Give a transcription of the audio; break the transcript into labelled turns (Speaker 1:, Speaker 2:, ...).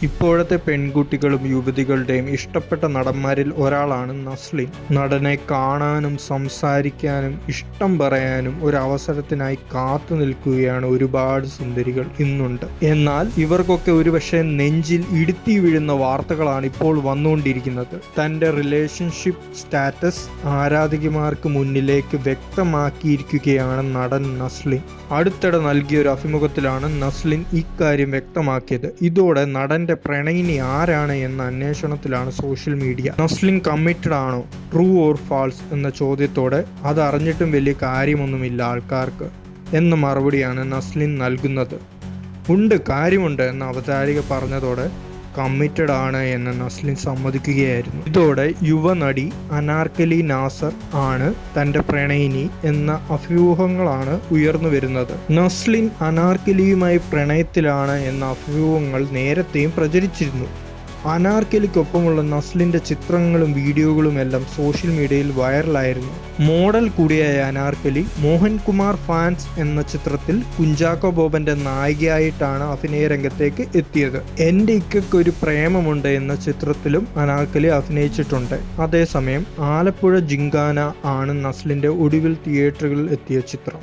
Speaker 1: ഇപ്പോഴത്തെ പെൺകുട്ടികളും യുവതികളുടെയും ഇഷ്ടപ്പെട്ട നടന്മാരിൽ ഒരാളാണ് നസ്ലിൻ. നടനെ കാണാനും സംസാരിക്കാനും ഇഷ്ടം പറയാനും ഒരു അവസരത്തിനായി കാത്തു നിൽക്കുകയാണ് ഒരുപാട് സുന്ദരികൾ ഇന്നുണ്ട്. എന്നാൽ ഇവർക്കൊക്കെ ഒരുപക്ഷെ നെഞ്ചിൽ ഇടുത്തി വീഴുന്ന വാർത്തകളാണ് ഇപ്പോൾ വന്നുകൊണ്ടിരിക്കുന്നത്. തന്റെ റിലേഷൻഷിപ്പ് സ്റ്റാറ്റസ് ആരാധകന്മാർക്ക് മുന്നിലേക്ക് വ്യക്തമാക്കിയിരിക്കുകയാണ് നടൻ നസ്ലിൻ. അടുത്തിടെ നൽകിയ ഒരു അഭിമുഖത്തിലാണ് നസ്ലിൻ ഇക്കാര്യം വ്യക്തമാക്കിയത്. ഇതോടെ നടൻ പ്രണയിനി ആരാണ് എന്ന അന്വേഷണത്തിലാണ് സോഷ്യൽ മീഡിയ. നസ്ലിൻ കമ്മിറ്റഡ് ആണോ, ട്രൂ ഓർ ഫാൾസ് എന്ന ചോദ്യത്തോടെ അതറിഞ്ഞിട്ടും വലിയ കാര്യമൊന്നുമില്ല ആൾക്കാർക്ക് എന്ന മറുപടിയാണ് നസ്ലിൻ നൽകുന്നത്. ഉണ്ട്, കാര്യമുണ്ട് എന്ന അവതാരിക പറഞ്ഞതോടെ കമ്മിറ്റഡ് ആണ് എന്ന് നസ്ലിൻ സമ്മതിക്കുകയായിരുന്നു. ഇതോടെ യുവനടി അനാർക്കലി നാസർ ആണ് തന്റെ പ്രണയിനി എന്ന അഭ്യൂഹങ്ങളാണ് ഉയർന്നു വരുന്നത്. നസ്ലിൻ അനാർക്കലിയുമായി പ്രണയത്തിലാണ് എന്ന അഭ്യൂഹങ്ങൾ നേരത്തെയും പ്രചരിച്ചിരുന്നു. അനാർക്കലിക്കൊപ്പമുള്ള നസ്ലിന്റെ ചിത്രങ്ങളും വീഡിയോകളും എല്ലാം സോഷ്യൽ മീഡിയയിൽ വൈറലായിരുന്നു. മോഡൽ കൂടിയായ അനാർക്കലി മോഹൻകുമാർ ഫാൻസ് എന്ന ചിത്രത്തിൽ കുഞ്ചാക്കോ ബോബന്റെ നായികയായിട്ടാണ് അഭിനയ രംഗത്തേക്ക് എത്തിയത്. എന്റെ ഇക്കയ്ക്ക് ഒരു പ്രേമമുണ്ട് എന്ന ചിത്രത്തിലും അനാർക്കലി അഭിനയിച്ചിട്ടുണ്ട്. അതേസമയം ആലപ്പുഴ ജിങ്കാന ആണ് നസ്ലിന്റെ ഒടുവിൽ തിയേറ്ററുകളിൽ എത്തിയ ചിത്രം.